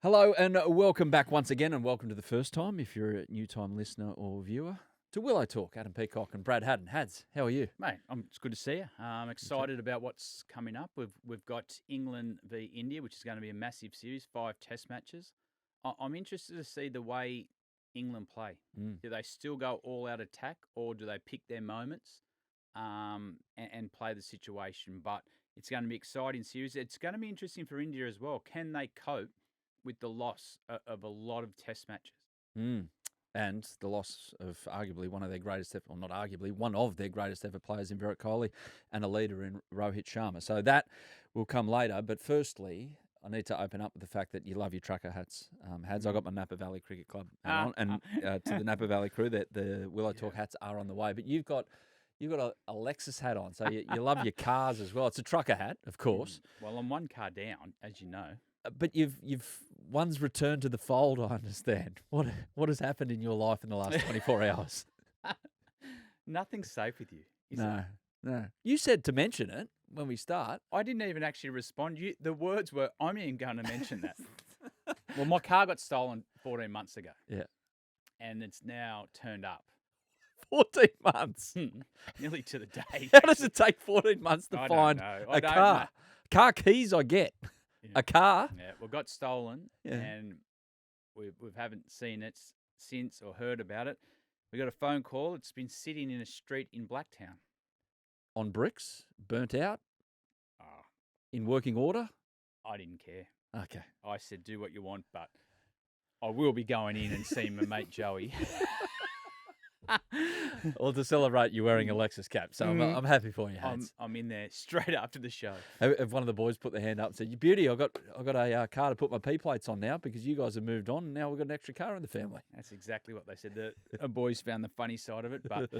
Hello and welcome back once again, and welcome to the first time, if you're a new-time listener or viewer, to Willow Talk. Adam Peacock and Brad Haddin. Hads, how are you? Mate, it's good to see you. I'm excited about what's coming up. We've got England v India, which is going to be a massive series, 5 Test matches. I'm interested to see the way England play. Do they still go all-out attack, or do they pick their moments and play the situation? But it's going to be an exciting series. It's going to be interesting for India as well. Can they cope with the loss of a lot of Test matches? And the loss of arguably one of their greatest ever, or not arguably, one of their greatest ever players in Virat Kohli and a leader in Rohit Sharma. So that will come later. But firstly, I need to open up with the fact that you love your trucker hats. Hads, I got my Napa Valley Cricket Club hat on, and to the Napa Valley crew, that the Willow Talk hats are on the way. But you've got a Lexus hat on, so you love your cars as well. It's a trucker hat, of course. Well, I'm one car down, as you know. But you've one's returned to the fold, I understand. What has happened in your life in the last 24 hours? Nothing's safe with you. No. You said to mention it when we start. I didn't even actually respond. The words were, I'm even going to mention that. Well, my car got stolen 14 months ago. Yeah. And it's now turned up. 14 months? Nearly to the day. How does it take 14 months to find a car? Know. Car keys I get. Yeah. A car? Yeah, well, got stolen, and we haven't seen it since or heard about it. We got a phone call. It's been sitting in a street in Blacktown. On bricks? Burnt out? Oh. In working order? I didn't care. Okay. I said, do what you want, but I will be going in and seeing my mate Joey. Well, to celebrate, you're wearing a Lexus cap, so I'm happy for you, Hans. I'm in there straight after the show. If one of the boys put their hand up and said, "You beauty, I got a car to put my P plates on now because you guys have moved on, and now we've got an extra car in the family." That's exactly what they said. The boys found the funny side of it, but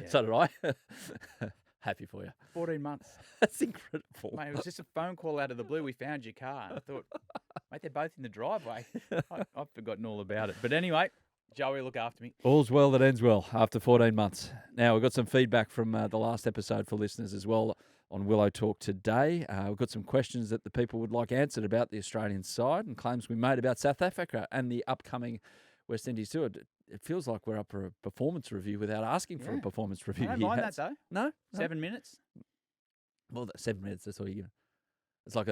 so did I. Happy for you. 14 months. That's incredible. Mate, it was just a phone call out of the blue. We found your car. And I thought, mate, they're both in the driveway. I've forgotten all about it. But anyway, Joey, look after me. All's well that ends well after 14 months. Now, we've got some feedback from the last episode for listeners as well on Willow Talk today. We've got some questions that the people would like answered about the Australian side and claims we made about South Africa and the upcoming West Indies tour. It feels like we're up for a performance review without asking for a performance review. I don't mind that, though. No? 7 minutes? Well, 7 minutes, that's all you get. It's like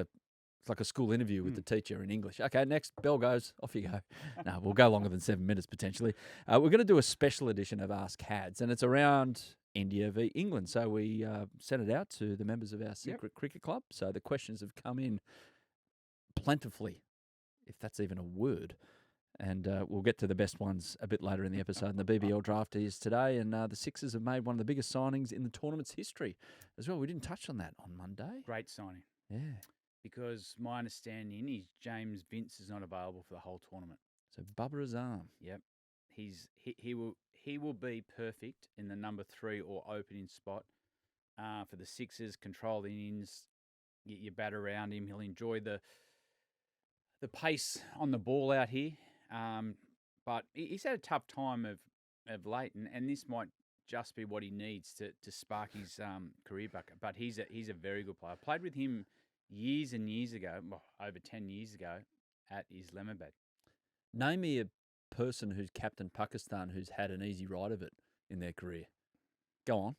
a school interview with the teacher in English. Okay, next, bell goes, off you go. No, we'll go longer than 7 minutes potentially. We're going to do a special edition of Ask Hads, and it's around India v England. So we sent it out to the members of our secret cricket club. So the questions have come in plentifully, if that's even a word. And we'll get to the best ones a bit later in the episode. And the BBL draft is today, and the Sixers have made one of the biggest signings in the tournament's history as well. We didn't touch on that on Monday. Great signing. Yeah. Because my understanding is James Vince is not available for the whole tournament. So Babar Azam. Yep. He will be perfect in the number 3 or opening spot for the Sixers. Control the innings, get your bat around him. He'll enjoy the pace on the ball out here. But he's had a tough time of late, and this might just be what he needs to spark his career back. But he's a very good player. I played with him years and years ago, over 10 years ago, at Islamabad. Name me a person who's captained Pakistan who's had an easy ride of it in their career. Go on.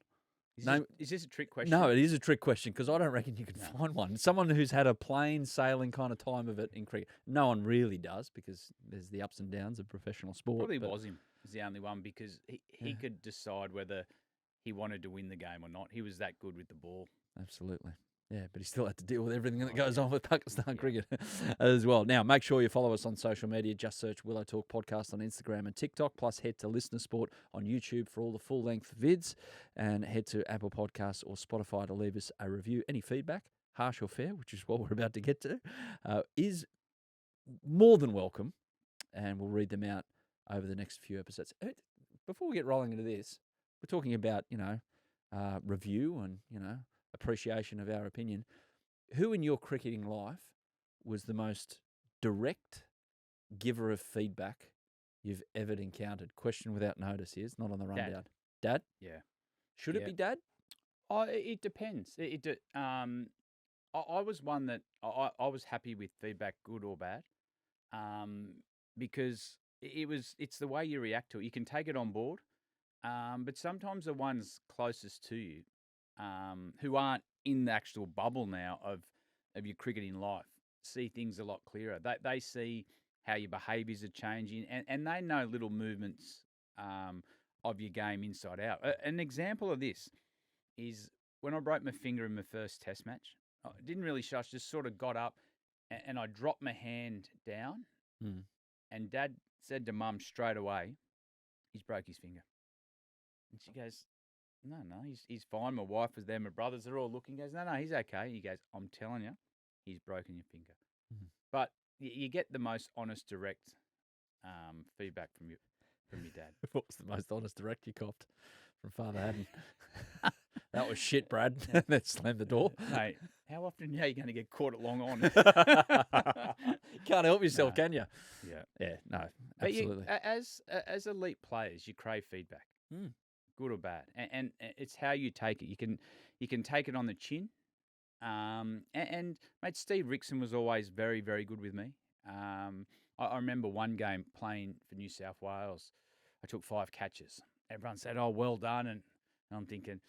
Is this a trick question? No, it is a trick question because I don't reckon you can find one. Someone who's had a plain sailing kind of time of it in cricket. No one really does because there's the ups and downs of professional sport. Probably was him is the only one because he could decide whether he wanted to win the game or not. He was that good with the ball. Absolutely. Yeah, but he still had to deal with everything that goes on with Pakistan cricket as well. Now, make sure you follow us on social media. Just search Willow Talk Podcast on Instagram and TikTok, plus head to Listener Sport on YouTube for all the full-length vids, and head to Apple Podcasts or Spotify to leave us a review. Any feedback, harsh or fair, which is what we're about to get to, is more than welcome, and we'll read them out over the next few episodes. Before we get rolling into this, we're talking about, review and, appreciation of our opinion. Who in your cricketing life was the most direct giver of feedback you've ever encountered? Question without notice here. It's not on the rundown. Dad? Yeah. Should it be Dad? It depends. I was one that I was happy with feedback, good or bad. because it's the way you react to it. You can take it on board, but sometimes the ones closest to you, who aren't in the actual bubble now of your cricketing life, see things a lot clearer. They see how your behaviours are changing, and they know little movements of your game inside out. An example of this is when I broke my finger in my first Test match. I didn't really shush, just sort of got up, and I dropped my hand down, and Dad said to Mum straight away, "He's broke his finger." And she goes, No, he's fine. My wife was there, my brothers are all looking. He goes, no, he's okay. He goes, I'm telling you, he's broken your finger. But you get the most honest, direct feedback from your dad. What was the most honest direct you copped from Father Haddin? That was shit, Brad. That slammed the door. Mate, how often are you going to get caught at long on? Can't help yourself, can you? Yeah, no, absolutely. But as elite players, you crave feedback, good or bad, and it's how you take it. You can take it on the chin, and mate, Steve Rickson was always very, very good with me. I remember one game playing for New South Wales. I took 5 catches. Everyone said, "Oh, well done," and I'm thinking,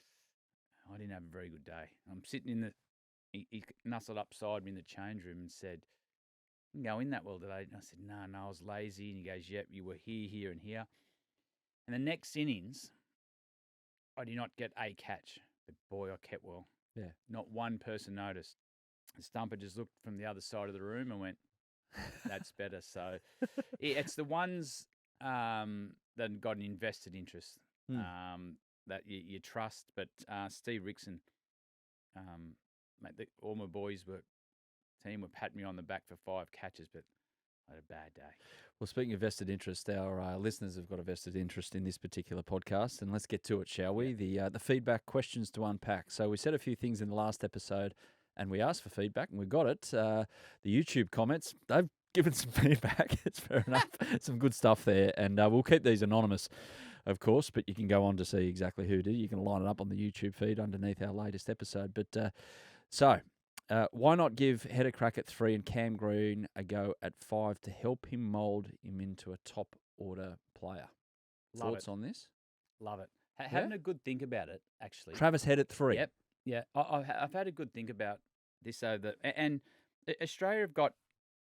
I didn't have a very good day. I'm sitting in he nuzzled up beside me in the change room and said, "You didn't go in that well today." And I said, No, I was lazy. And he goes, "Yep, you were here, and here." And the next innings, I did not get a catch, but boy, I kept well. Yeah. Not one person noticed. The stumper just looked from the other side of the room and went, "That's better." So it's the ones that got an invested interest. That you trust. But Steve Rickson, mate, all my boys were patting me on the back for 5 catches, but I had a bad day. Well, speaking of vested interest, our listeners have got a vested interest in this particular podcast, and let's get to it, shall we? The feedback questions to unpack. So we said a few things in the last episode, and we asked for feedback, and we got it. The YouTube comments, they've given some feedback. It's fair enough. Some good stuff there, and we'll keep these anonymous, of course, but you can go on to see exactly who did. You can line it up on the YouTube feed underneath our latest episode. But why not give Head a crack at 3 and Cam Green a go at 5 to help him mould him into a top order player? Thoughts on this? Love it. Having a good think about it, actually. Travis Head at 3. Yep. Yeah. I've had a good think about this and Australia have got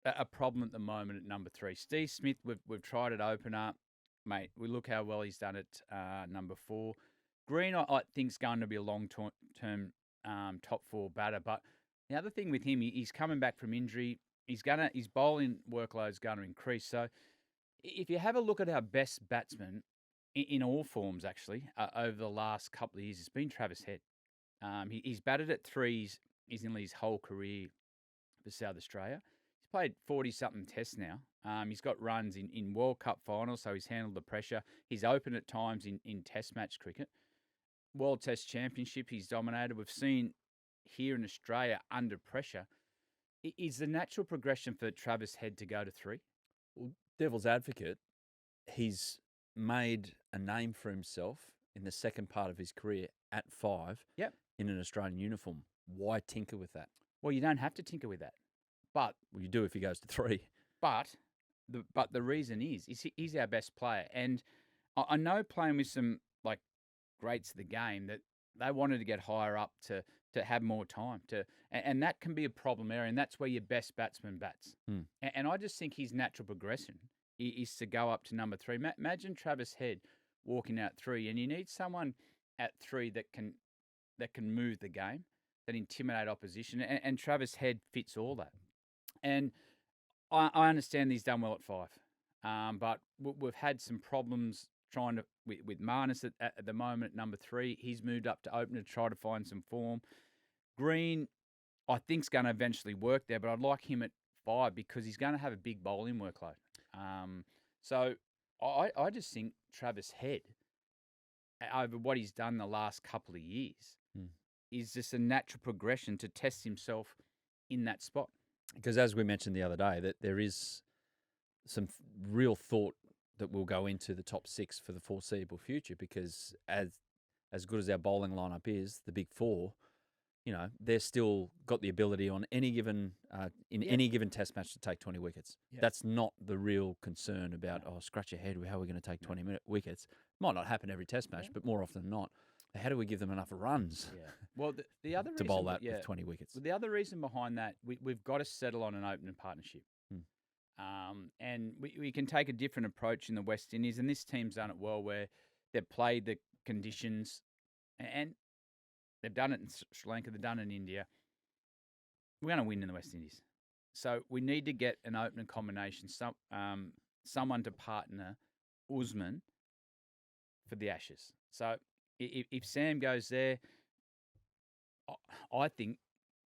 a problem at the moment at number 3. Steve Smith, we've tried it open up. Mate, we look how well he's done at number 4. Green, I think, is going to be a long-term top 4 batter. But the other thing with him, he's coming back from injury. His bowling workload is going to increase. So if you have a look at our best batsman in all forms, actually, over the last couple of years, it's been Travis Head. He's batted at 3s in his whole career for South Australia. He's played 40-something tests now. He's got runs in World Cup finals, so he's handled the pressure. He's opened at times in Test match cricket. World Test Championship, he's dominated. We've seen here in Australia under pressure. Is the natural progression for Travis Head to go to 3? Well, devil's advocate, he's made a name for himself in the second part of his career at 5 in an Australian uniform. Why tinker with that? Well, you don't have to tinker with that. But you do if he goes to 3. But the reason is he's our best player. And I know playing with some like greats of the game that they wanted to get higher up to have more time and that can be a problem area, and that's where your best batsman bats. And I just think his natural progression is to go up to number 3. Imagine Travis Head walking out 3, and you need someone at 3 that can move the game, that intimidate opposition, and Travis Head fits all that. And I understand he's done well at 5, but we've had some problems trying to with Marnus at the moment at number 3. He's moved up to opener to try to find some form. Green, I think, is going to eventually work there, but I'd like him at 5 because he's going to have a big bowling workload. So I just think Travis Head, over what he's done the last couple of years, is just a natural progression to test himself in that spot. Because as we mentioned the other day, that there is some real thought that will go into the top 6 for the foreseeable future, because as good as our bowling lineup is, the big 4, they're still got the ability on any given any given Test match to take 20 wickets. Yeah. That's not the real concern about scratch your head. How are we going to take 20 wickets? Might not happen every Test match, but more often than not, how do we give them enough runs? Yeah. Well, the other to reason bowl that with 20 wickets. The other reason behind that, we've got to settle on an opening partnership. And we can take a different approach in the West Indies, and this team's done it well, where they've played the conditions, and they've done it in Sri Lanka, they've done it in India. We're going to win in the West Indies. So we need to get an opening combination, someone to partner Usman for the Ashes. So if Sam goes there, I think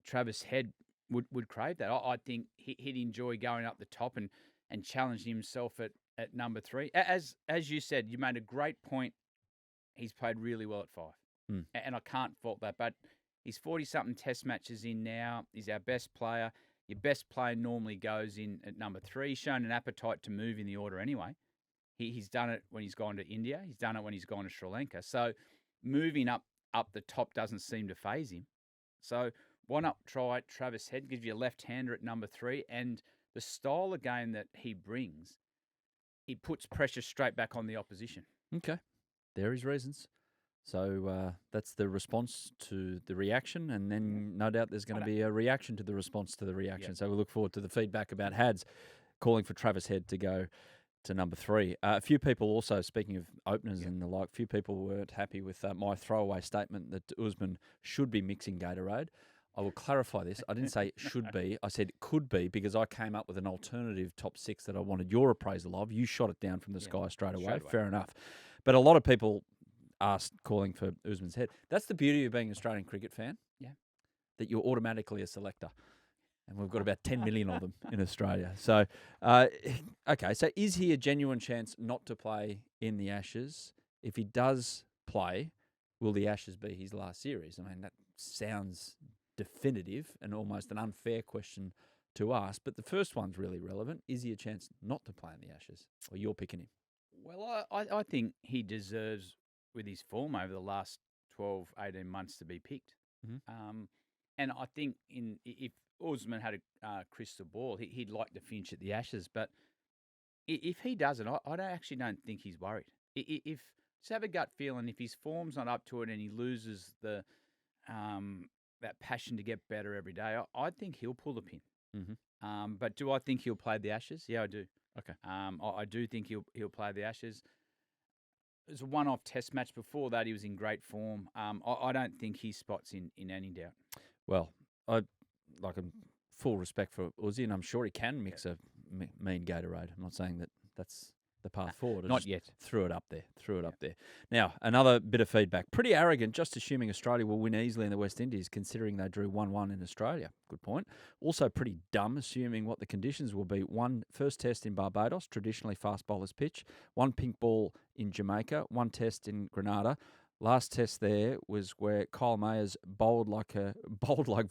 Travis Head would crave that. I think he'd enjoy going up the top and challenging himself at number 3. As you said, you made a great point. He's played really well at 5. And I can't fault that. But he's 40-something Test matches in now. He's our best player. Your best player normally goes in at number 3. He's shown an appetite to move in the order anyway. He's done it when he's gone to India. He's done it when he's gone to Sri Lanka. So moving up the top doesn't seem to faze him. So why not try Travis Head? Gives you a left-hander at number 3. And the style of game that he brings, it puts pressure straight back on the opposition. Okay. There is reasons. So that's the response to the reaction, and then no doubt there's going to be a reaction to the response to the reaction. Yep. So we look forward to the feedback about Hads calling for Travis Head to go to number 3. A few people also, speaking of openers and the like, few people weren't happy with my throwaway statement that Usman should be mixing Gatorade. I will clarify this. I didn't say should be. I said could be, because I came up with an alternative top 6 that I wanted your appraisal of. You shot it down from the sky straight away. Fair enough. But a lot of people asked calling for Usman's head. That's the beauty of being an Australian cricket fan. Yeah. That you're automatically a selector. And we've got about 10 million of them in Australia. So, okay, so is he a genuine chance not to play in the Ashes? If he does play, will the Ashes be his last series? I mean, that sounds definitive and almost an unfair question to ask. But the first one's really relevant. Is he a chance not to play in the Ashes? Or you're picking him? Well, I think he deserves, with his form over the last 12, 18 months, to be picked. And I think if Usman had a crystal ball, he'd like to finish at the Ashes. But if he doesn't, I actually don't think he's worried. If just have a gut feeling, if his form's not up to it and he loses that passion to get better every day, I think he'll pull the pin. But do I think he'll play the Ashes? Yeah, I do. Okay. I do think he'll play the Ashes. It was a one-off Test match. Before that, he was in great form. I don't think his spot's in any doubt. Well, I full respect for Uzi, and I'm sure he can mix a mean Gatorade. I'm not saying that that's the path forward. Not yet. Threw it up there. Now, another bit of feedback. Pretty arrogant, just assuming Australia will win easily in the West Indies, considering they drew 1-1 in Australia. Good point. Also pretty dumb, assuming what the conditions will be. One first test in Barbados, traditionally fast bowlers pitch. 1 pink ball in Jamaica. 1 test in Grenada. Last test there was where Kyle Mayers bowled like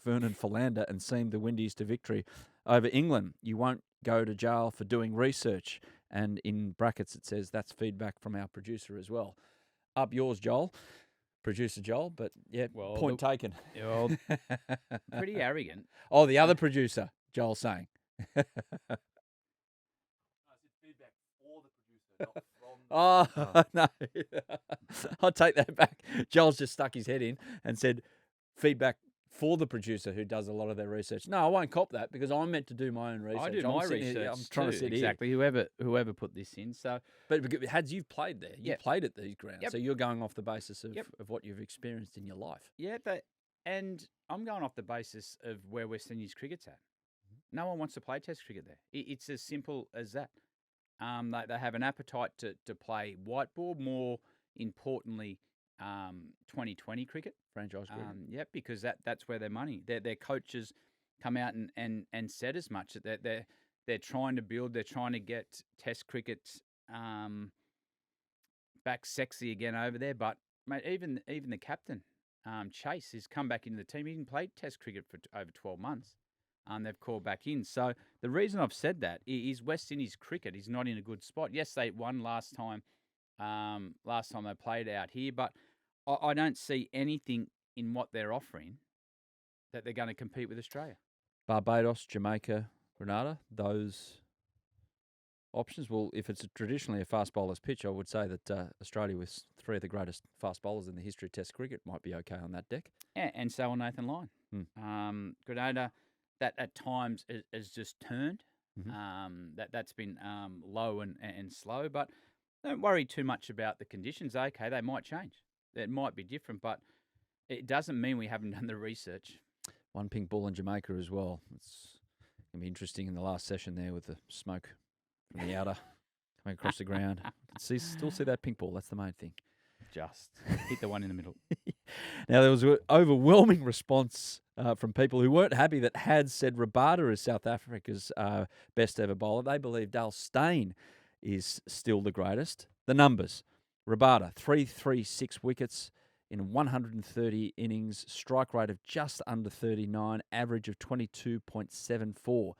Vernon Philander and seemed the Windies to victory over England. You won't go to jail for doing research. And in brackets it says that's feedback from our producer as well. Up yours, Joel. Producer Joel, but yeah, point taken. Well, pretty arrogant. Oh, the other producer, Joel saying. I said feedback for the producer, not from no. I'll take that back. Joel's just stuck his head in and said feedback for the producer who does a lot of their research. No, I won't cop that because I'm meant to do my own research. I do my research. I'm trying to sit exactly. Whoever put this in. So, but Hads, you've played there. You played at these grounds, so you're going off the basis of what you've experienced in your life. Yeah, and I'm going off the basis of where West Indies cricket's at. No one wants to play Test cricket there. It's as simple as that. They have an appetite to play white ball, more importantly, 2020 cricket. Franchise cricket. Yep, because that's where their money. Their coaches come out and said as much that they're trying to build. They're trying to get Test cricket back sexy again over there. But mate, even the captain, Chase, has come back into the team. He didn't play Test cricket for over 12 months. They've called back in. So the reason I've said that is West Indies cricket is not in a good spot. Yes, they won last time. Last time they played out here, but I don't see anything in what they're offering that they're going to compete with Australia. Barbados, Jamaica, Grenada, those options. Well, if it's traditionally a fast bowler's pitch, I would say that Australia, with three of the greatest fast bowlers in the history of Test cricket, might be okay on that deck. And so will Nathan Lyon. Grenada, that at times has just turned. That's been low and slow, but don't worry too much about the conditions. Okay, they might change. It might be different, but it doesn't mean we haven't done the research. One pink ball in Jamaica as well. It's going to be interesting in the last session there with the smoke from the outer coming across the ground. I can still see that pink ball. That's the main thing. Just hit the one in the middle. Now, there was an overwhelming response from people who weren't happy that had said Rabada is South Africa's best ever bowler. They believe Dale Steyn is still the greatest. The numbers: Rabada, 336 wickets in 130 innings, strike rate of just under 39, average of 22.74.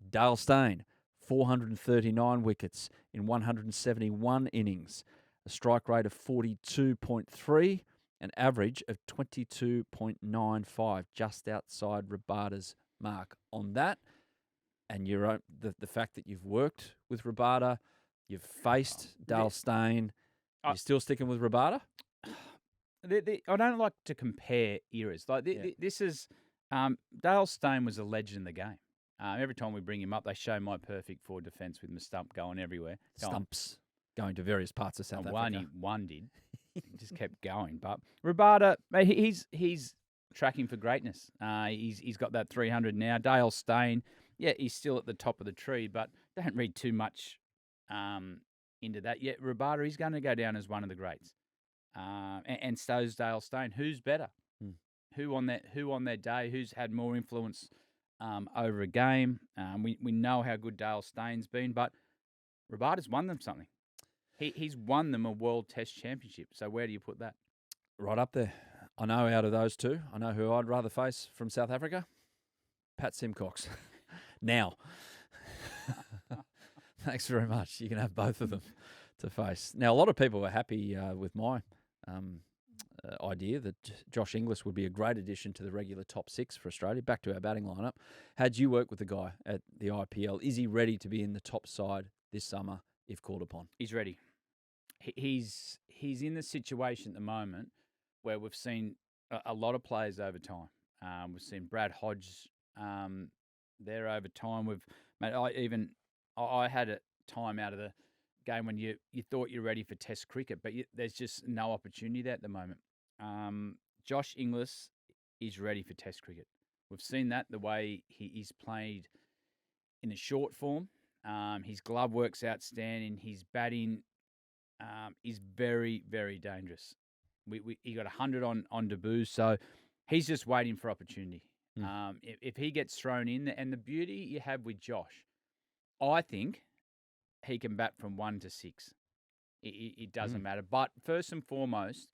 Dale Steyn, 439 wickets in 171 innings, a strike rate of 42.3, an average of 22.95, just outside Rabada's mark on that. And the fact that you've worked with Rabada, you've faced Dale Steyn, you're still sticking with Rabada? I don't like to compare eras. This is Dale Steyn was a legend in the game. Every time we bring him up, they show my perfect forward defence with my stump going everywhere. Stumps going to various parts of South Africa. One did. He just kept going. But Rabada, mate, he's tracking for greatness. He's got that 300 now. Dale Steyn, yeah, he's still at the top of the tree, but don't read too much into that. Yet Rabada, he's going to go down as one of the greats. And so's Dale Steyn. Who's better? Who on their day? Who's had more influence over a game? We know how good Dale Steyn's been, but Rabada's won them something. He's won them a World Test Championship. So where do you put that? Right up there. I know out of those two, I know who I'd rather face from South Africa. Pat Simcox. Now. Thanks very much. You can have both of them to face. Now, a lot of people were happy with my idea that Josh Inglis would be a great addition to the regular top six for Australia. Back to our batting lineup. How'd you work with the guy at the IPL? Is he ready to be in the top side this summer if called upon? He's ready. He's in the situation at the moment where we've seen a lot of players over time. We've seen Brad Hodge there over time. I had a time out of the game when you thought you're ready for Test cricket, but there's just no opportunity there at the moment. Josh Inglis is ready for Test cricket. We've seen that the way he's played in the short form. His glove work's outstanding. His batting is very, very dangerous. He got 100 on debut, so he's just waiting for opportunity. If he gets thrown in, and the beauty you have with Josh, I think he can bat from 1 to 6. It doesn't matter. But first and foremost,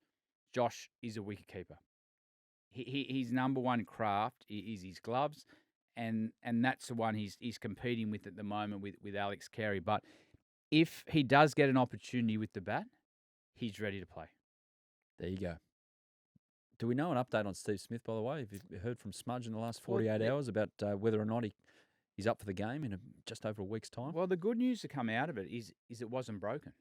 Josh is a wicketkeeper. His number one craft is his gloves, and that's the one he's competing with at the moment with Alex Carey. But if he does get an opportunity with the bat, he's ready to play. There you go. Do we know an update on Steve Smith, by the way? Have you heard from Smudge in the last 48 hours about whether or not he's up for the game in just over a week's time? Well, the good news to come out of it is it wasn't broken.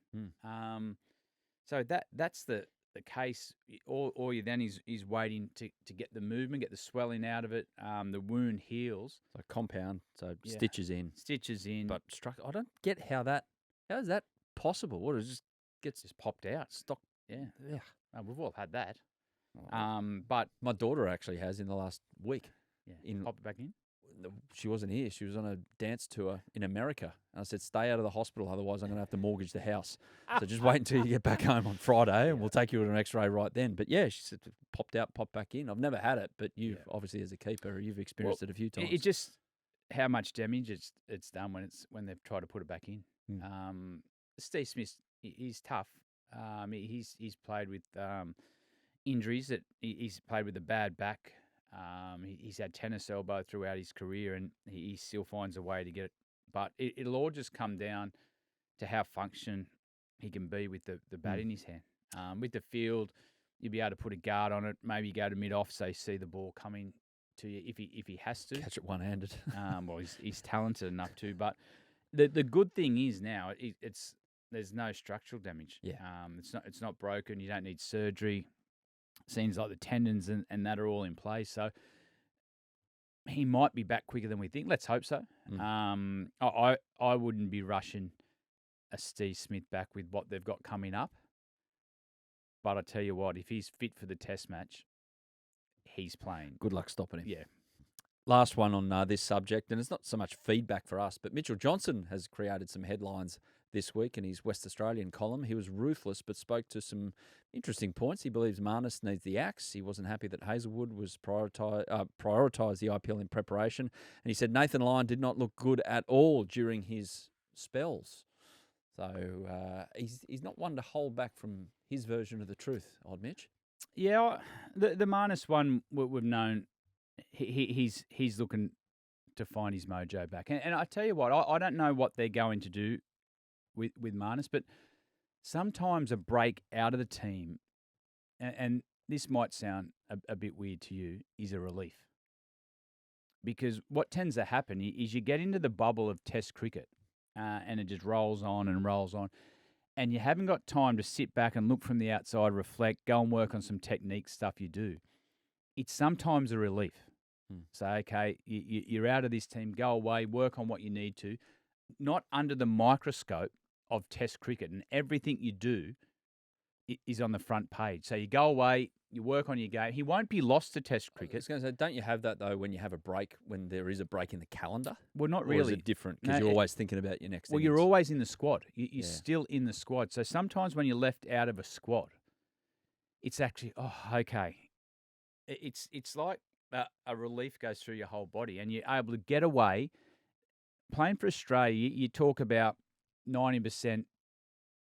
So that's the case. All you then is waiting to get the movement, get the swelling out of it. The wound heals. So compound, stitches in. Stitches in. But I don't get how is that possible? What, it just gets just popped out. Stock. Yeah. We've all had that. Oh. But my daughter actually has in the last week. Yeah. Pop it back in? She wasn't here. She was on a dance tour in America. And I said, stay out of the hospital, otherwise I'm going to have to mortgage the house. So just wait until you get back home on Friday and we'll take you to an x-ray right then. But yeah, she said it popped out, popped back in. I've never had it, but you've obviously as a keeper, you've experienced it a few times. It's just how much damage it's done when they've tried to put it back in. Steve Smith, he's tough. He's played with injuries. He's played with a bad back. He's had tennis elbow throughout his career, and he still finds a way to get it. But it'll all just come down to how function he can be with the bat in his hand. With the field, you'll be able to put a guard on it. Maybe go to mid-off, so you see the ball coming to you if he has to. Catch it one-handed. Well, he's talented enough to. But the good thing is now there's no structural damage. Yeah. It's not broken. You don't need surgery. Seems like the tendons and that are all in place. So he might be back quicker than we think. Let's hope so. I wouldn't be rushing a Steve Smith back with what they've got coming up. But I tell you what, if he's fit for the Test match, he's playing. Good luck stopping him. Yeah. Last one on this subject, and it's not so much feedback for us, but Mitchell Johnson has created some headlines this week in his West Australian column. He was ruthless, but spoke to some interesting points. He believes Marnus needs the axe. He wasn't happy that Hazelwood was prioritised the IPL in preparation, and he said Nathan Lyon did not look good at all during his spells. So he's not one to hold back from his version of the truth, Odd Mitch. Yeah, the Marnus one we've known. He's looking to find his mojo back, and I tell you what, I don't know what they're going to do with Marnus, but sometimes a break out of the team, and this might sound a bit weird to you, is a relief. Because what tends to happen is you get into the bubble of Test cricket, and it just rolls on and rolls on, and you haven't got time to sit back and look from the outside, reflect, go and work on some technique stuff you do. It's sometimes a relief. Say, okay, you're out of this team, go away, work on what you need to, not under the microscope of Test cricket, and everything you do is on the front page. So you go away, you work on your game. He won't be lost to Test cricket. I was going to say, don't you have that, though, when you have a break, when there is a break in the calendar? Well, not Or really. is it different? Because you're always thinking about your next Well, innings. you're always in the squad. You're still in the squad. So sometimes when you're left out of a squad, it's actually, okay. It's like a relief goes through your whole body, and you're able to get away. Playing for Australia, you talk about 90%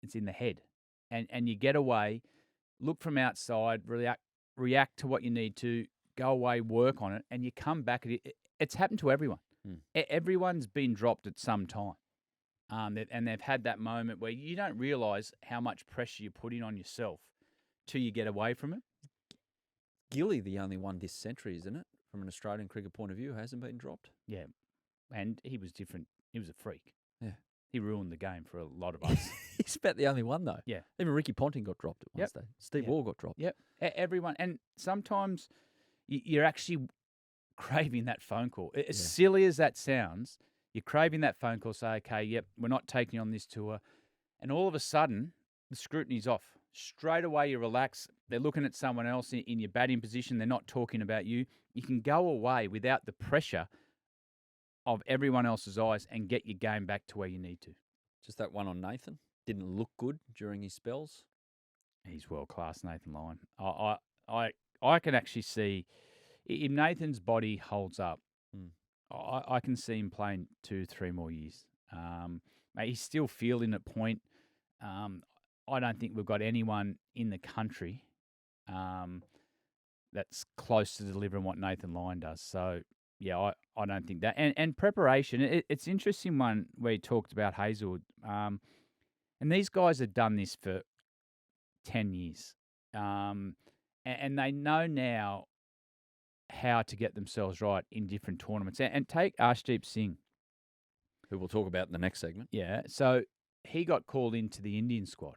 it's in the head, and you get away, look from outside, react to what you need to, go away, work on it, and you come back. It's happened to everyone. Everyone's been dropped at some time, and they've had that moment where you don't realise how much pressure you're putting on yourself till you get away from it. Gilly, the only one this century, isn't it? From an Australian cricket point of view, hasn't been dropped. Yeah, and he was different. He was a freak. Yeah. He ruined the game for a lot of us. He's about the only one, though. Yeah. Even Ricky Ponting got dropped at one stage. Steve Waugh got dropped. Yep. Everyone. And sometimes you're actually craving that phone call. As silly as that sounds, you're craving that phone call, say, okay, yep, we're not taking on this tour. And all of a sudden, the scrutiny's off. Straight away, you relax. They're looking at someone else in your batting position. They're not talking about you. You can go away without the pressure of everyone else's eyes and get your game back to where you need to. Just that one on Nathan. Didn't look good during his spells. He's world class, Nathan Lyon. I can actually see if Nathan's body holds up. I can see him playing 2-3 more years. He's still feeling at point. I don't think we've got anyone in the country that's close to delivering what Nathan Lyon does. So, yeah, I don't think that. And preparation, it's interesting one where he talked about Hazelwood. And these guys have done this for 10 years. And they know now how to get themselves right in different tournaments. And take Arshdeep Singh, who we'll talk about in the next segment. Yeah, so he got called into the Indian squad.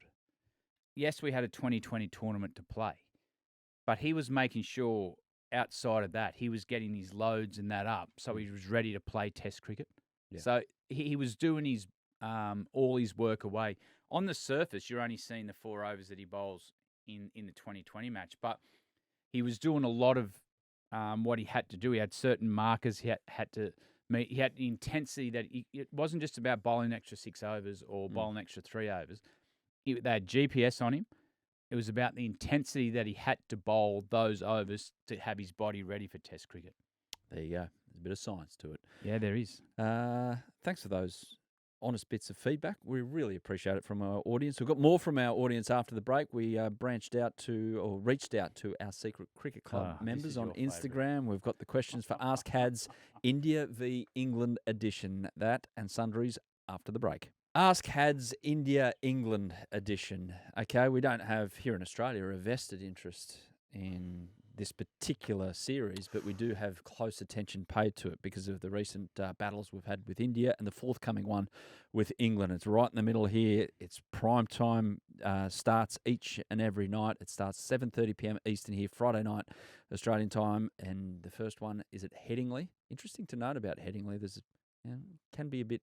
Yes, we had a 2020 tournament to play, but he was making sure outside of that, he was getting his loads and that up, so he was ready to play Test cricket. Yeah. So he was doing his all his work away. On the surface, you're only seeing the 4 overs that he bowls in the 2020 match, but he was doing a lot of what he had to do. He had certain markers he had to meet. He had the intensity that it wasn't just about bowling extra 6 overs or bowling extra 3 overs. They had GPS on him. It was about the intensity that he had to bowl those overs to have his body ready for Test cricket. There you go. There's a bit of science to it. Yeah, there is. Thanks for those honest bits of feedback. We really appreciate it from our audience. We've got more from our audience after the break. We reached out to our Secret Cricket Club members on Instagram. Favorite. We've got the questions for Ask Hads India v England edition. That and Sundries after the break. Ask Hads India England edition. Okay, we don't have here in Australia a vested interest in this particular series, but we do have close attention paid to it because of the recent battles we've had with India and the forthcoming one with England. It's right in the middle here. It's prime time, starts each and every night. It starts 7:30 p.m. Eastern here, Friday night, Australian time, and the first one is at Headingley. Interesting to note about Headingley. There's can be a bit.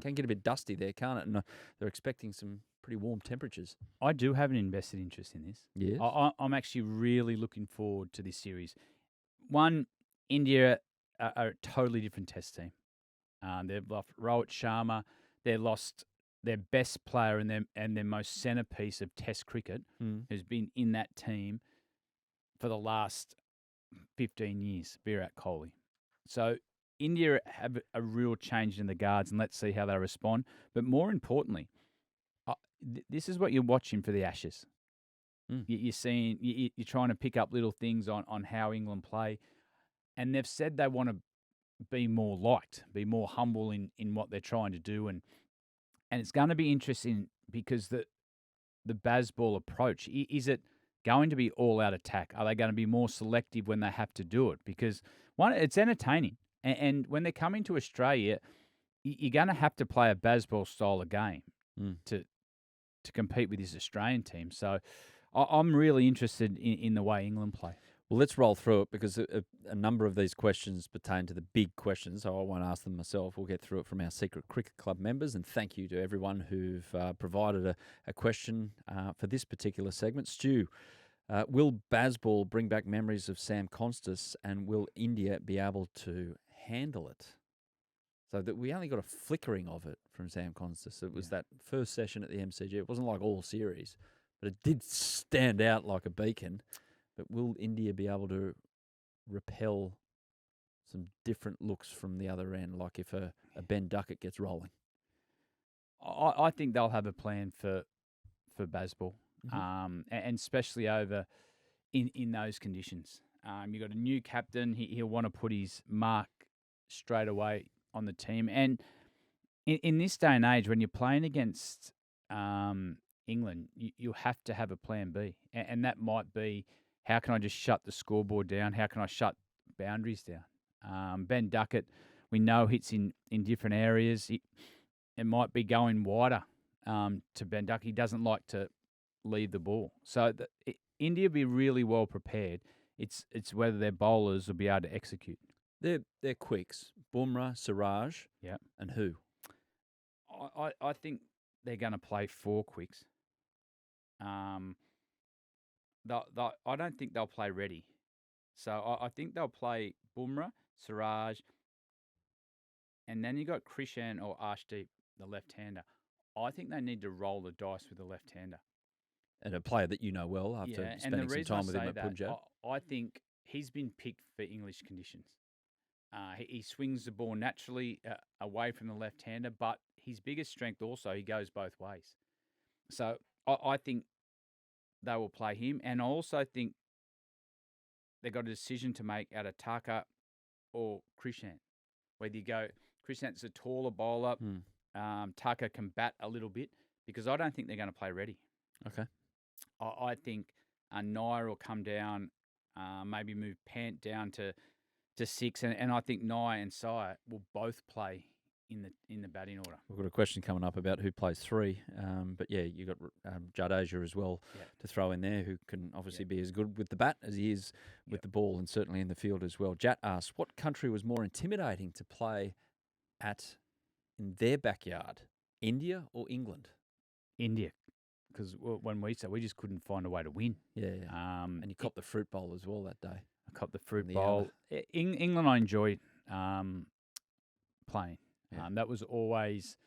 Can get a bit dusty there, can't it? And they're expecting some pretty warm temperatures. I do have an invested interest in this. Yes. I'm actually really looking forward to this series. One, India are a totally different test team. They've lost Rohit Sharma. They lost their best player and their most centrepiece of Test cricket, who's been in that team for the last 15 years, Virat Kohli. So India have a real change in the guards, and let's see how they respond. But more importantly, this is what you're watching for the Ashes. You're seeing, you're trying to pick up little things on how England play, and they've said they want to be more liked, be more humble in what they're trying to do, and it's going to be interesting because the Bazball approach, is it going to be all-out attack? Are they going to be more selective when they have to do it? Because one, it's entertaining. And when they come into Australia, you're going to have to play a Bazball style of game to compete with this Australian team. So I'm really interested in the way England play. Well, let's roll through it because a number of these questions pertain to the big questions, so I won't ask them myself. We'll get through it from our Secret Cricket Club members, and thank you to everyone who've provided a question for this particular segment. Stu, will Bazball bring back memories of Sam Constas, and will India be able to handle it? So that we only got a flickering of it from Sam Constas. It was that first session at the MCG. It wasn't like all series, but it did stand out like a beacon. But will India be able to repel some different looks from the other end, like if a Ben Duckett gets rolling? I think they'll have a plan for Bazball, and especially over in those conditions. You've got a new captain. He'll want to put his mark straight away on the team. And in this day and age, when you're playing against England, you have to have a plan B. And that might be, how can I just shut the scoreboard down? How can I shut boundaries down? Ben Duckett, we know hits in different areas. It might be going wider to Ben Duckett. He doesn't like to leave the ball. So India will be really well prepared. It's whether their bowlers will be able to execute. They're quicks. Bumrah, Siraj, and who? I think they're going to play 4 quicks. I don't think they'll play ready. So I think they'll play Bumrah, Siraj, and then you got Krishan or Arshdeep, the left-hander. I think they need to roll the dice with the left-hander. And a player that you know well after spending some time with him at Punjab. I think he's been picked for English conditions. He swings the ball naturally away from the left-hander, but his biggest strength also, he goes both ways. So I think they will play him, and I also think they've got a decision to make out of Taka or Krishan. Whether you go, Krishan's a taller bowler, Taka can bat a little bit, because I don't think they're going to play ready. Okay. I think Nair will come down, maybe move Pant down to 6, and I think Nair and Sai will both play in the batting order. We've got a question coming up about who plays 3, but yeah, you got Jadeja as well to throw in there, who can obviously be as good with the bat as he is with the ball, and certainly in the field as well. Jat asks, what country was more intimidating to play at in their backyard, India or England? India. Because when we said, we just couldn't find a way to win. Yeah. And you copped the fruit bowl as well that day. I copped the fruit bowl. England I enjoyed playing. Yeah. That was always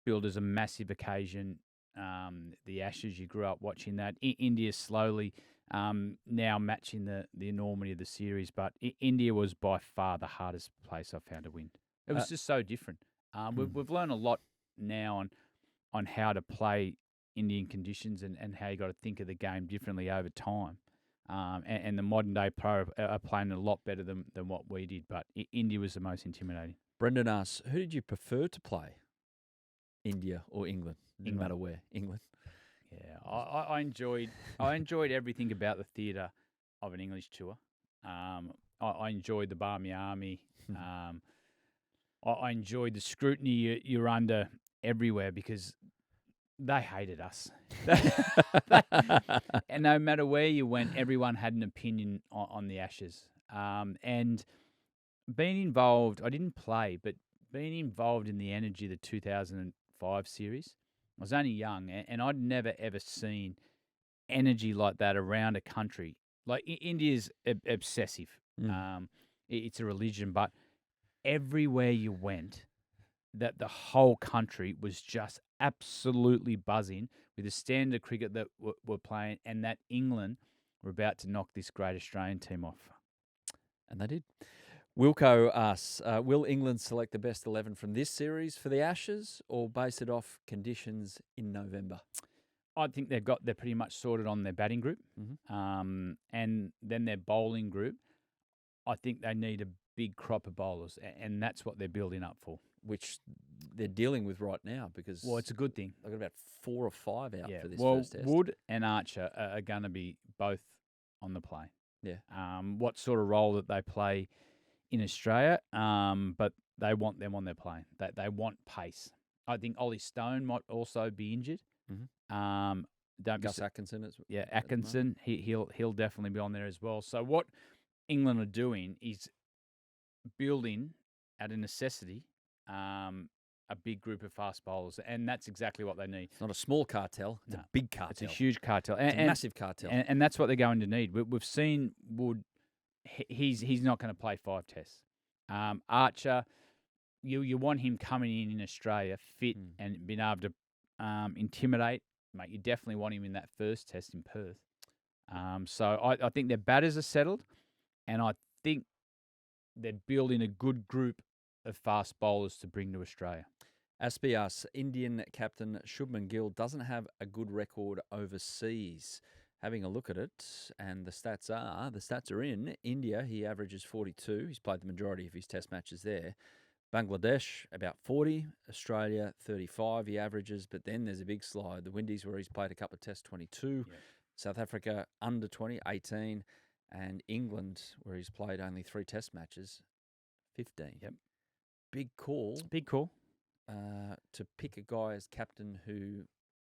billed as a massive occasion. The Ashes, you grew up watching that. India slowly now matching the enormity of the series. But India was by far the hardest place I found to win. It was just so different. We've learned a lot now on how to play Indian conditions and how you got to think of the game differently over time. And the modern day pro are playing a lot better than what we did. But India was the most intimidating. Brendan asks, who did you prefer to play, India or England? No matter where, England. Yeah, I enjoyed everything about the theatre of an English tour. I enjoyed the Barmy Army. I enjoyed the scrutiny you're under everywhere because they hated us. And no matter where you went, everyone had an opinion on the Ashes. And being involved, I didn't play, but being involved in the energy of the 2005 series, I was only young, and I'd never, ever seen energy like that around a country. Like, India's obsessive. It's a religion, but everywhere you went, that the whole country was just absolutely buzzing with the standard of cricket that we're playing, and that England were about to knock this great Australian team off. And they did. Wilco asks, will England select the best 11 from this series for the Ashes or base it off conditions in November? I think they're pretty much sorted on their batting group, and then their bowling group. I think they need a big crop of bowlers, and that's what they're building up for. Which they're dealing with right now because... Well, it's a good thing. They've got about 4 or 5 out for this first test. Wood and Archer are going to be both on the plane. Yeah. What sort of role that they play in Australia, but they want them on their plane. They want pace. I think Ollie Steyn might also be injured. Gus Atkinson. Atkinson. He'll definitely be on there as well. So what England are doing is building out of necessity a big group of fast bowlers, and that's exactly what they need. It's not a small cartel; it's a big cartel. It's a huge cartel. It's a massive cartel, and that's what they're going to need. We've seen Wood. He's not going to play 5 tests. Archer, you want him coming in Australia fit and being able to intimidate. Mate, you definitely want him in that first test in Perth. So I think their batters are settled, and I think they're building a good group of fast bowlers to bring to Australia. Aspias, Indian captain Shubman Gill doesn't have a good record overseas. Having a look at it, and the stats are in India. He averages 42. He's played the majority of his test matches there. Bangladesh, about 40. Australia, 35 he averages. But then there's a big slide. The Windies, where he's played a couple of tests, 22. Yep. South Africa, under 20, 18. And England, where he's played only 3 test matches, 15. Yep. Big call. To pick a guy as captain who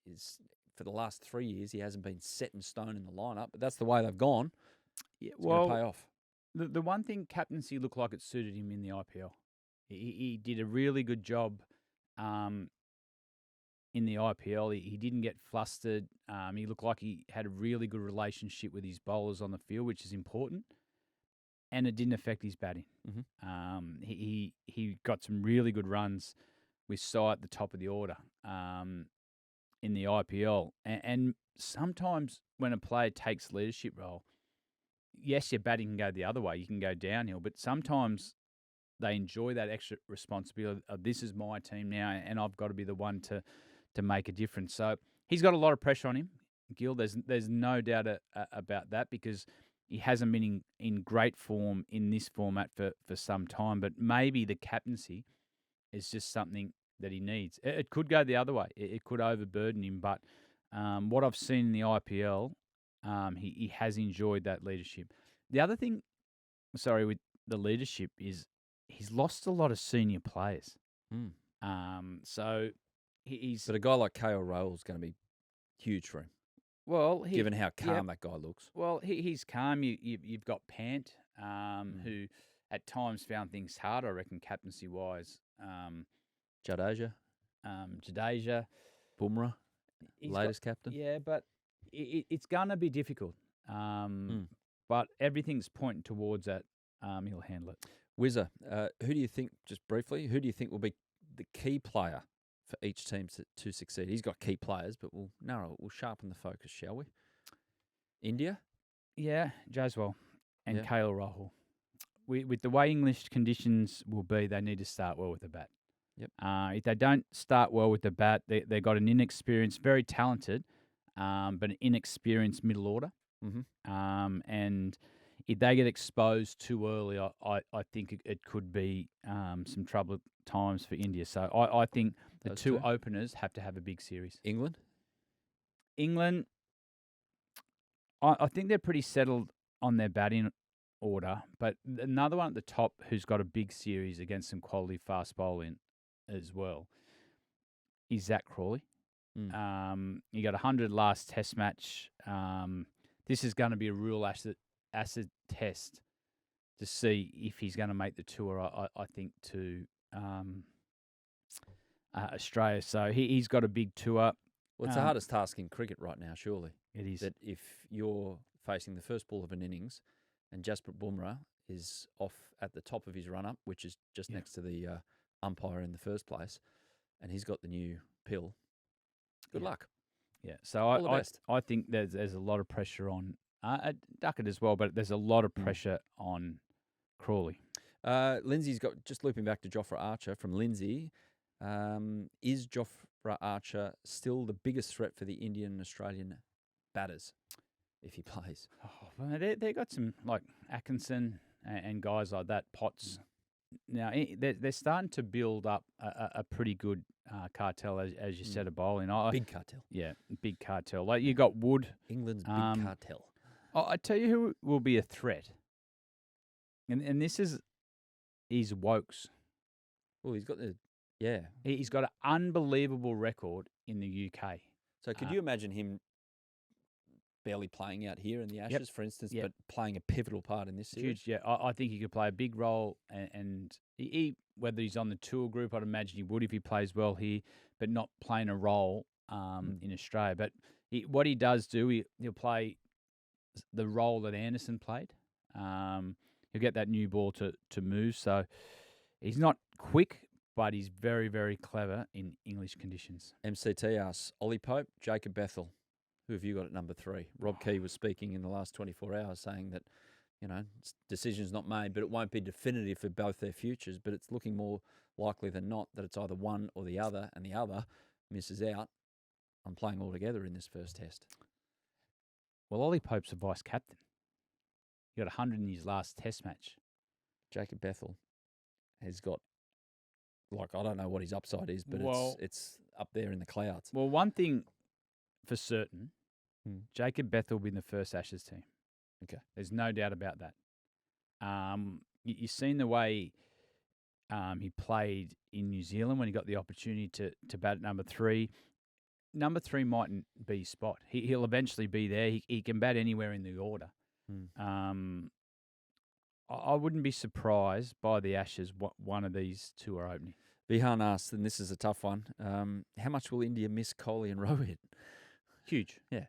is, for the last 3 years, he hasn't been set in stone in the lineup. But that's the way they've gone. Yeah, it's going to pay off. The one thing, captaincy looked like it suited him in the IPL. He did a really good job in the IPL. He didn't get flustered. He looked like he had a really good relationship with his bowlers on the field, which is important. And it didn't affect his batting. He got some really good runs with Sai at the top of the order in the IPL. And sometimes when a player takes leadership role, yes, your batting can go the other way. You can go downhill. But sometimes they enjoy that extra responsibility of this is my team now and I've got to be the one to make a difference. So he's got a lot of pressure on him, Gill. There's no doubt about that because he hasn't been in great form in this format for some time. But maybe the captaincy is just something that he needs. It could go the other way. It could overburden him. But what I've seen in the IPL, he has enjoyed that leadership. The other thing, with the leadership is he's lost a lot of senior players. So he's... But a guy like KL Rahul is going to be huge for him. Well, given how calm that guy looks. Well, he's calm. You've got Pant, who at times found things hard, I reckon, captaincy-wise. Jadeja. Bumrah, latest captain. Yeah, but it's going to be difficult. But everything's pointing towards that. He'll handle it. Wizzer, who do you think, just briefly, will be the key player for each team to succeed? He's got key players, but we'll sharpen the focus, shall we? India? Yeah, Jaswal and Yeah. KL Rahul. With the way English conditions will be, they need to start well with the bat. Yep. If they don't start well with the bat, they've got an inexperienced, very talented, but an inexperienced middle order. And if they get exposed too early, I think it could be some trouble times for India. So I think the Those two two. openers have to have a big series. England? England, I think they're pretty settled on their batting order. But another one at the top who's got a big series against some quality fast bowling as well is Zach Crawley. He got 100 last Test match. This is going to be a real acid test to see if he's going to make the tour. I think to Australia. So he's got a big tour. Well, it's the hardest task in cricket right now, surely. It is. That if you're facing the first ball of an innings and Jasprit Bumrah is off at the top of his run-up, which is just next to the umpire in the first place, and he's got the new pill, good luck. Yeah, so I think there's a lot of pressure on Duckett as well, but there's a lot of pressure on Crawley. Lindsay's got, just looping back to Jofra Archer from Lindsay, is Jofra Archer still the biggest threat for the Indian and Australian batters if he plays? Oh, well, they got some like Atkinson and guys like that, Potts. Now, they're starting to build up a pretty good cartel, as you said, of bowling. Big cartel. Yeah, big cartel. Like you got Wood. England's big cartel. I tell you who will be a threat. And this is Wokes. Well, he's got He's got an unbelievable record in the UK. So could you imagine him barely playing out here in the Ashes, for instance, but playing a pivotal part in this series? Huge, yeah. I think he could play a big role, and he whether he's on the tour group, I'd imagine he would if he plays well here, but not playing a role in Australia. But what he does do, he'll play the role that Anderson played. He'll get that new ball to move. So he's not quick, but he's very, very clever in English conditions. MCT asks, Ollie Pope, Jacob Bethell. Who have you got at number 3? Rob Key was speaking in the last 24 hours saying that, decision's not made, but it won't be definitive for both their futures, but it's looking more likely than not that it's either one or the other, and the other misses out on playing all together in this first test. Well, Ollie Pope's a vice-captain. He got 100 in his last test match. Jacob Bethell has got, I don't know what his upside is, but it's up there in the clouds. Well, one thing for certain, Jacob Bethell will be in the first Ashes team. Okay. There's no doubt about that. You've seen the way he played in New Zealand when he got the opportunity to bat at number 3. Number 3 mightn't be his spot. He'll eventually be there. He can bat anywhere in the order. I wouldn't be surprised by the Ashes what one of these two are opening. Bihan asked, and this is a tough one, how much will India miss Kohli and Rohit? Huge. Yeah.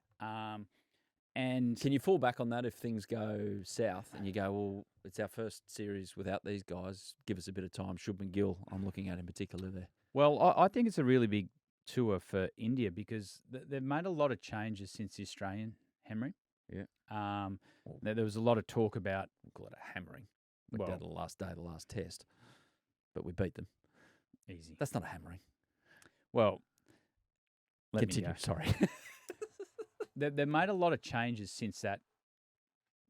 And can you fall back on that if things go south and you go, well, it's our first series without these guys. Give us a bit of time. Shubman Gill, I'm looking at in particular there. Well, I think it's a really big tour for India because they've made a lot of changes since the Australian hammering. Yeah. There was a lot of talk about... We'll call it a hammering. Went down to the last day of the last test. But we beat them. Easy. That's not a hammering. Well, continue. Sorry. They've made a lot of changes since that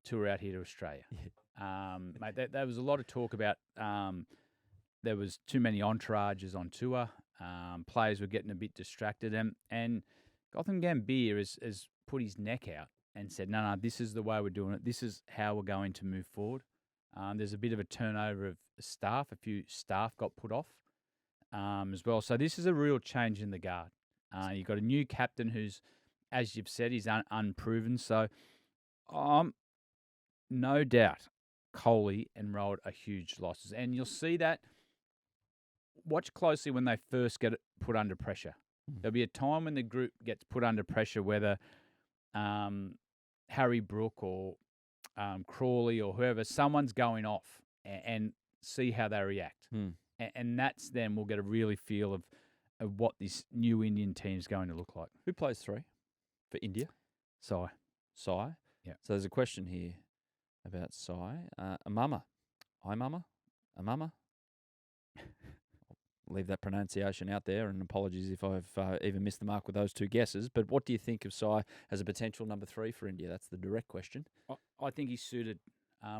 tour out here to Australia. Yeah. Mate, there was a lot of talk about there was too many entourages on tour. Players were getting a bit distracted. And Gotham Gambhir has put his neck out and said, no, this is the way we're doing it. This is how we're going to move forward. There's a bit of a turnover of staff. A few staff got put off as well. So this is a real change in the guard. You've got a new captain who's, as you've said, he's unproven. So no doubt Kohli and Rohit are huge losses. And you'll see that. Watch closely when they first get put under pressure. There'll be a time when the group gets put under pressure, whether Harry Brook or Crawley or whoever, someone's going off and see how they react. And that's then we'll get a really feel of what this new Indian team is going to look like. Who plays 3 for India? Sai. Yeah. So there's a question here about Sai. Amama. Amama. Leave that pronunciation out there, and apologies if I've even missed the mark with those 2 guesses. But what do you think of Sai as a potential number 3 for India? That's the direct question. I think he's suited.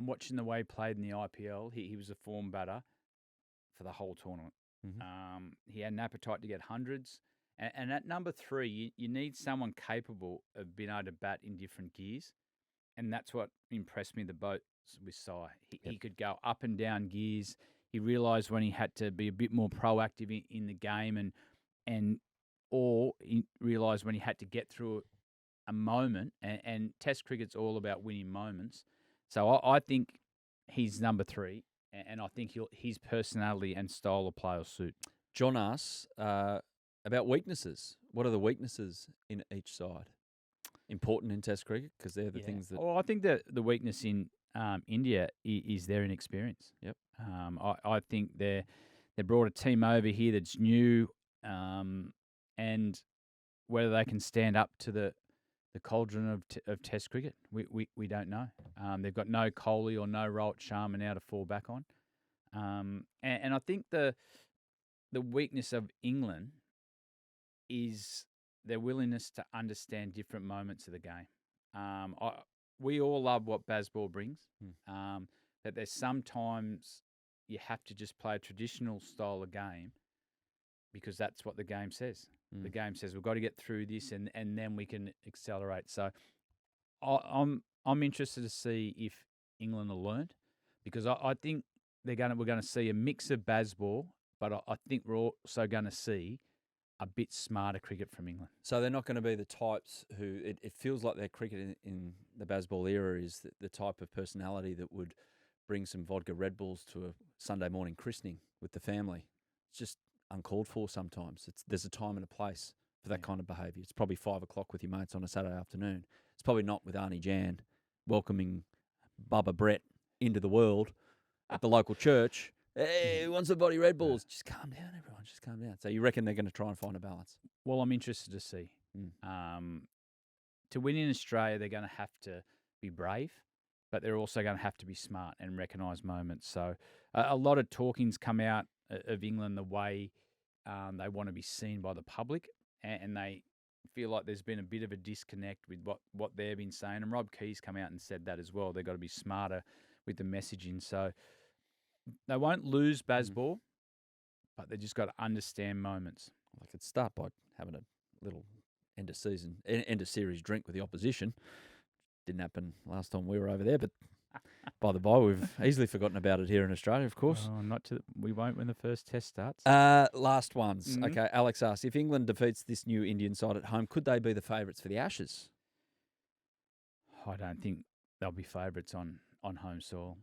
Watching the way he played in the IPL, he was a form batter for the whole tournament. He had an appetite to get hundreds. And at number 3, you need someone capable of being able to bat in different gears. And that's what impressed me with Sai. He could go up and down gears. He realised when he had to be a bit more proactive in the game, or he realised when he had to get through a moment. And Test cricket's all about winning moments. So I think he's number 3, and I think his personality and style of play will suit. John asks about weaknesses. What are the weaknesses in each side? Important in Test cricket because they're the things that. Well, I think that the weakness in India is their inexperience. Yep. I think they brought a team over here that's new, and whether they can stand up to the cauldron of Test cricket, we don't know. They've got no Kohli or no Rohit Sharma now to fall back on, and I think the weakness of England is their willingness to understand different moments of the game. We all love what Bazball brings, that there's sometimes you have to just play a traditional style of game because that's what the game says. The game says we've got to get through this and then we can accelerate. So I'm interested to see if England will learn, because I think we're going to see a mix of Bazball, but I think we're also going to see a bit smarter cricket from England. So they're not going to be the types who it feels like their cricket in the Bazball era is the type of personality that would bring some vodka Red Bulls to a Sunday morning christening with the family. It's just uncalled for sometimes. There's a time and a place for that kind of behaviour. It's probably 5 o'clock with your mates on a Saturday afternoon. It's probably not with Arnie Jan welcoming Bubba Brett into the world at the local church. Hey, who wants a body Red Bulls? Just calm down, everyone. Just calm down. So you reckon they're going to try and find a balance? Well, I'm interested to see. To win in Australia, they're going to have to be brave, but they're also going to have to be smart and recognise moments. So a lot of talking's come out of England the way they want to be seen by the public, and they feel like there's been a bit of a disconnect with what they've been saying. And Rob Key's come out and said that as well. They've got to be smarter with the messaging. So they won't lose Bazball, but they just got to understand moments. They could start by having a little end of series drink with the opposition. Didn't happen last time we were over there, but by the by, we've easily forgotten about it here in Australia, of course. Oh, we won't when the first test starts. Last ones. Okay, Alex asks, if England defeats this new Indian side at home, could they be the favourites for the Ashes? I don't think they'll be favourites on home soil.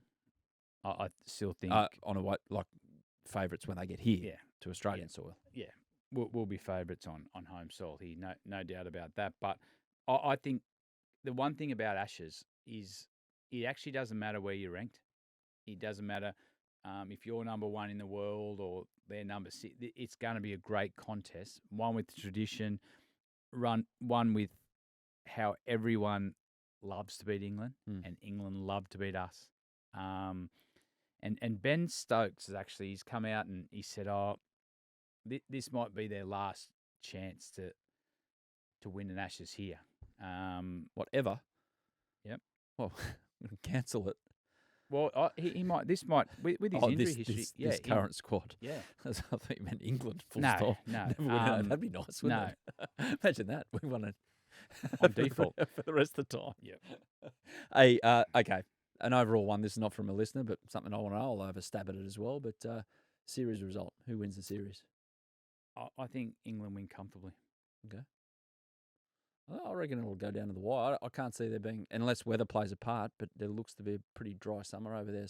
I still think on a what, like favourites when they get here to Australian soil. Yeah, we'll be favourites on home soil here, no doubt about that. But I think the one thing about Ashes is it actually doesn't matter where you're ranked. It doesn't matter if you're number 1 in the world or they're number 6. It's going to be a great contest, one with tradition, one with how everyone loves to beat England and England love to beat us. And Ben Stokes he's come out and he said, this might be their last chance to win an Ashes here. Whatever. Yep. Well, cancel it. Well, he might. This might with his injury history. This current squad. Yeah. I thought you meant England. Full No, stop. no. That'd be nice, wouldn't it? Imagine that. We won it on default for the rest of the time. Yeah. Hey, okay. An overall one. This is not from a listener, but something I want to know. I'll have a stab at it as well. But series result. Who wins the series? I think England win comfortably. Okay. I reckon it'll go down to the wire. I can't see there being, unless weather plays a part, but there looks to be a pretty dry summer over there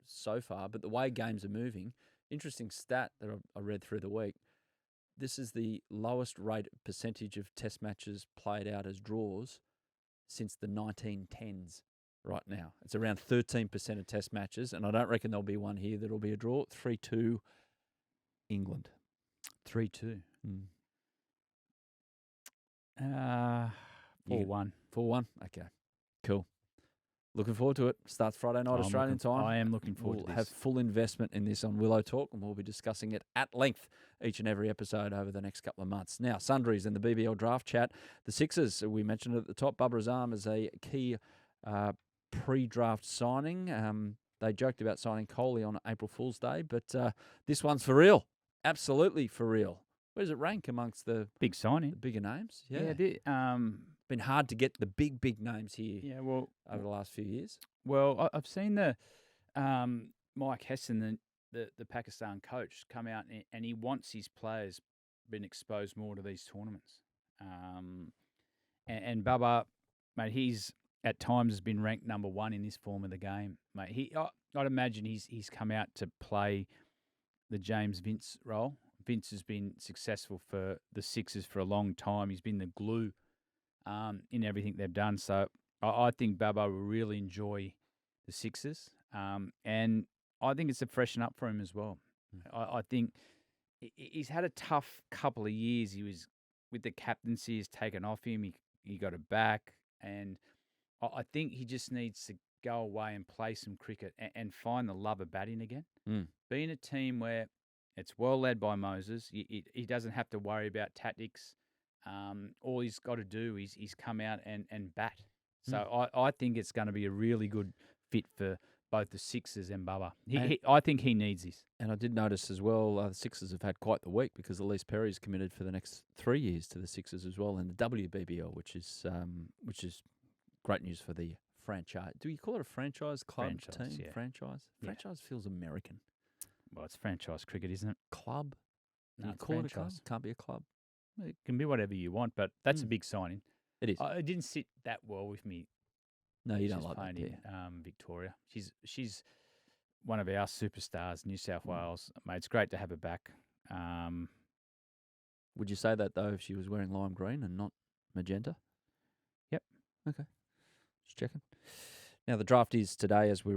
so far. But the way games are moving, interesting stat that I read through the week, this is the lowest rate percentage of test matches played out as draws since the 1910s right now. It's around 13% of test matches, and I don't reckon there'll be one here that'll be a draw. 3-2 England. 3-2. 4-1. 4-1. Okay. Cool. Looking forward to it. Starts Friday night Australian time. I am looking forward to this. We'll have full investment in this on Willow Talk, and we'll be discussing it at length each and every episode over the next couple of months. Now, Sundries in the BBL draft chat. The Sixers, we mentioned at the top, Babar Azam is a key pre-draft signing. They joked about signing Kohli on April Fool's Day, but this one's for real. Absolutely for real. Where does it rank amongst the big signing? The bigger names? Yeah. been hard to get the big names here Yeah, well, over the last few years. I've seen the Mike Hesson, the Pakistan coach, come out and he wants his players been exposed more to these tournaments. And Babar, mate, he's at times has been ranked number 1 in this form of the game, mate. I'd imagine he's come out to play the James Vince role. Vince has been successful for the Sixers for a long time. He's been the glue in everything they've done. So I think Babar will really enjoy the Sixers, and I think it's a freshen up for him as well. I think he's had a tough couple of years. He was with the captaincy has taken off him. He got it back, and I think he just needs to go away and play some cricket and find the love of batting again. Be in a team where it's well led by Moses. He doesn't have to worry about tactics. All he's got to do is come out and bat. So I think it's going to be a really good fit for both the Sixers and Bubba. I think he needs this. And I did notice as well, the Sixers have had quite the week because Elise Perry's committed for the next 3 years to the Sixers as well in the WBBL, which is great news for the franchise. Do you call it a franchise club team? Yeah. Franchise? Franchise feels American. Well, it's franchise cricket, isn't it? Club? Do No, you it's call it a club? franchise. Can't be a club. It can be whatever you want, but that's a big signing. It is. It didn't sit that well with me. No, you She's don't like that, playing do you? in Victoria. She's one of our superstars, New South Wales. Mate, it's great to have her back. Would you say that, though, if she was wearing lime green and not magenta? Yep. Okay. Just checking. Now, the draft is today as we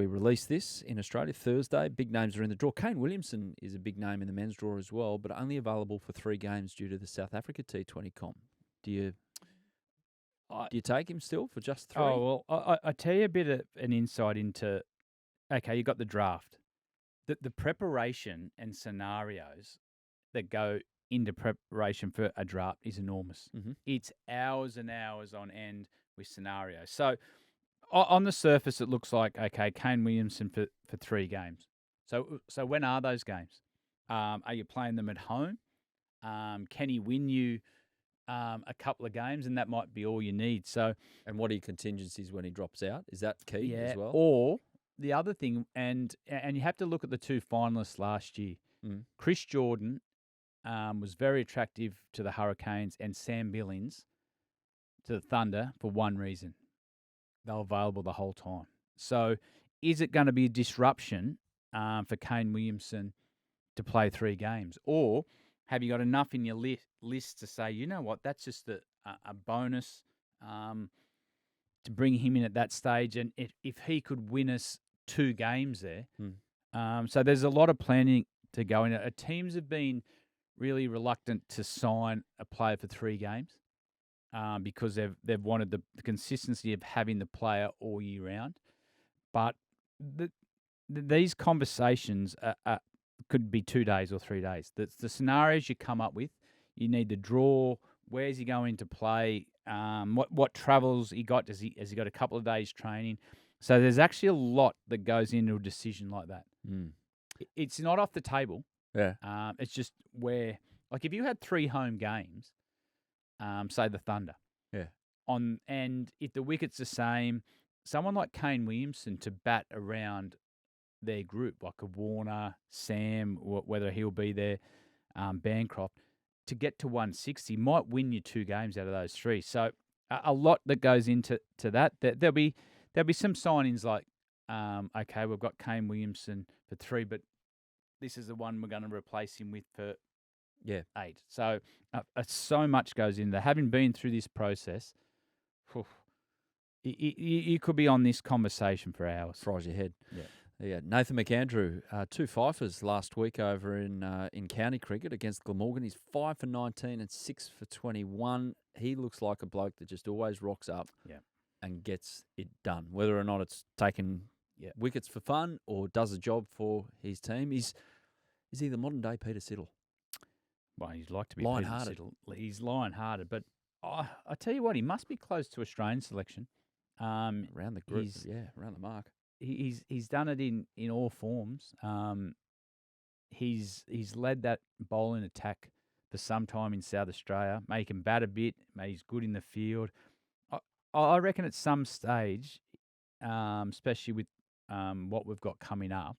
release this in Australia, Thursday. Big names are in the draw. Kane Williamson is a big name in the men's draw as well, but only available for 3 games due to the South Africa T20 comp. Do you take him still for just 3? Oh, well, I tell you a bit of an insight into, okay, you got the draft. The preparation and scenarios that go into preparation for a draft is enormous. Mm-hmm. It's hours and hours on end with scenarios. So on the surface, it looks like, okay, Kane Williamson for 3 games. So when are those games? Are you playing them at home? Can he win you a couple of games, and that might be all you need? So, and what are your contingencies when he drops out? Is that key as well? Or the other thing, and you have to look at the 2 finalists last year. Chris Jordan was very attractive to the Hurricanes, and Sam Billings to the Thunder for one reason. They were available the whole time. So is it going to be a disruption for Kane Williamson to play 3 games? Or have you got enough in your list to say, you know what, that's just a bonus to bring him in at that stage? And if he could win us 2 games there. So there's a lot of planning to go in. Teams have been really reluctant to sign a player for 3 games. Because they've wanted the consistency of having the player all year round. But these conversations could be 2 days or 3 days. The scenarios you come up with, you need to draw. Where's he going to play? What travels he got? Has he got a couple of days training? So there's actually a lot that goes into a decision like that. It's not off the table. Yeah. It's just where, like, if you had 3 home games, say the Thunder. Yeah. And if the wicket's the same, someone like Kane Williamson to bat around their group, like a Warner, Sam, whether he'll be there, Bancroft, to get to 160 might win you 2 games out of those 3. So a lot that goes into that. There'll be some signings like, okay, we've got Kane Williamson for 3, but this is the one we're going to replace him with for 8. So so much goes in there. Having been through this process, you could be on this conversation for hours. Fries your head. Yeah. Nathan McAndrew, 2 fifers last week over in county cricket against Glamorgan. He's 5 for 19 and 6 for 21. He looks like a bloke that just always rocks up and gets it done, whether or not it's taking wickets for fun or does a job for his team. Is he the modern day Peter Siddle? Well, he'd like to be Lion-hearted. He's lion-hearted, but I tell you what, he must be close to Australian selection. Around the group, around the mark. He's done it in all forms. He's led that bowling attack for some time in South Australia. Mate, he can bat a bit. Mate, he's good in the field. I reckon at some stage, especially with what we've got coming up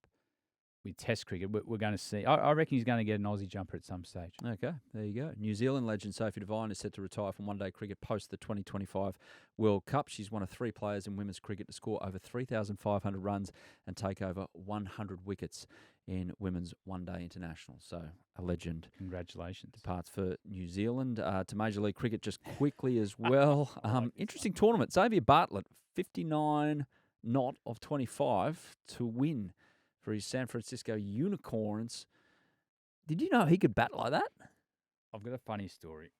with Test cricket, we're going to see. I reckon he's going to get an Aussie jumper at some stage. Okay, there you go. New Zealand legend Sophie Devine is set to retire from one-day cricket post the 2025 World Cup. She's one of 3 players in women's cricket to score over 3,500 runs and take over 100 wickets in women's one-day international. So a legend. Congratulations. Departs for New Zealand. To Major League Cricket just quickly as well. Interesting tournament. Xavier Bartlett, 59 not of 25 to win for his San Francisco Unicorns. Did you know he could bat like that? I've got a funny story.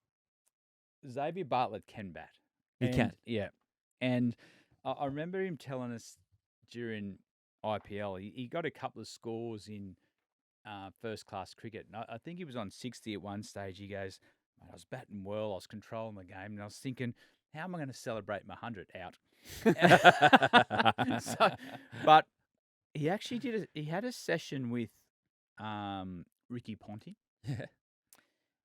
Xavier Bartlett can bat. He can? Yeah. And I remember him telling us during IPL, he got a couple of scores in first-class cricket. And I think he was on 60 at one stage. He goes, I was batting well, I was controlling the game, and I was thinking, how am I going to celebrate my 100 out? But he actually he had a session with Ricky Ponting. Yeah.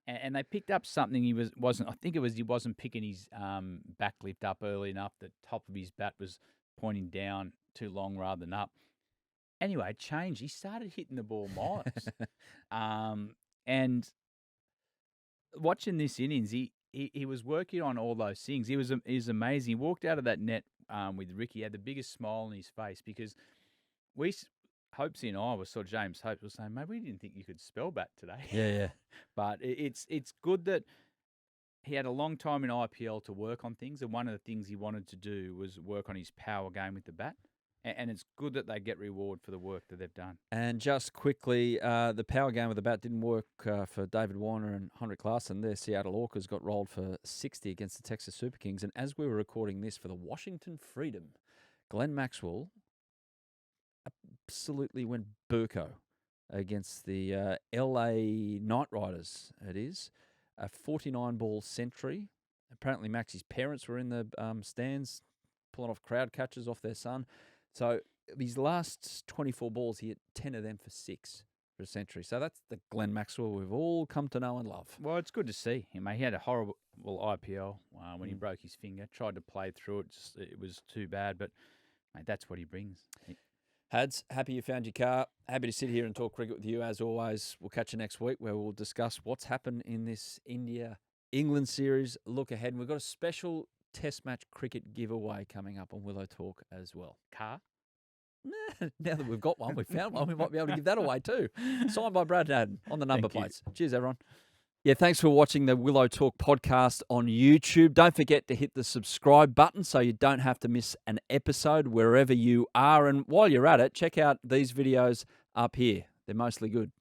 And they picked up something he wasn't picking his back lift up early enough. The top of his bat was pointing down too long rather than up. Anyway, it changed. He started hitting the ball miles. And watching this innings, he was working on all those things. He was amazing. He walked out of that net with Ricky. He had the biggest smile on his face because Hopesy and I James Hope was saying, mate, we didn't think you could spell bat today. Yeah. But it's good that he had a long time in IPL to work on things, and one of the things he wanted to do was work on his power game with the bat. And it's good that they get reward for the work that they've done. And just quickly, the power game with the bat didn't work for David Warner and Henrik Larsson. Their Seattle Orcas got rolled for 60 against the Texas Super Kings. And as we were recording this for the Washington Freedom, Glenn Maxwell absolutely went burko against the LA Knight Riders, it is. A 49-ball century. Apparently Maxi's parents were in the stands pulling off crowd catchers off their son. So these last 24 balls, he hit 10 of them for 6 for a century. So that's the Glenn Maxwell we've all come to know and love. Well, it's good to see him. He had a horrible IPL when he broke his finger. Tried to play through it. It was too bad. But, mate, that's what he brings. Hads, happy you found your car. Happy to sit here and talk cricket with you as always. We'll catch you next week where we'll discuss what's happened in this India-England series. Look ahead. And we've got a special Test match cricket giveaway coming up on Willow Talk as well. Car? Now that we've got one, we found one, we might be able to give that away too. Signed by Brad Haddin on the number plates. Cheers, everyone. Yeah, thanks for watching the Willow Talk podcast on YouTube. Don't forget to hit the subscribe button so you don't have to miss an episode wherever you are. And while you're at it, check out these videos up here. They're mostly good.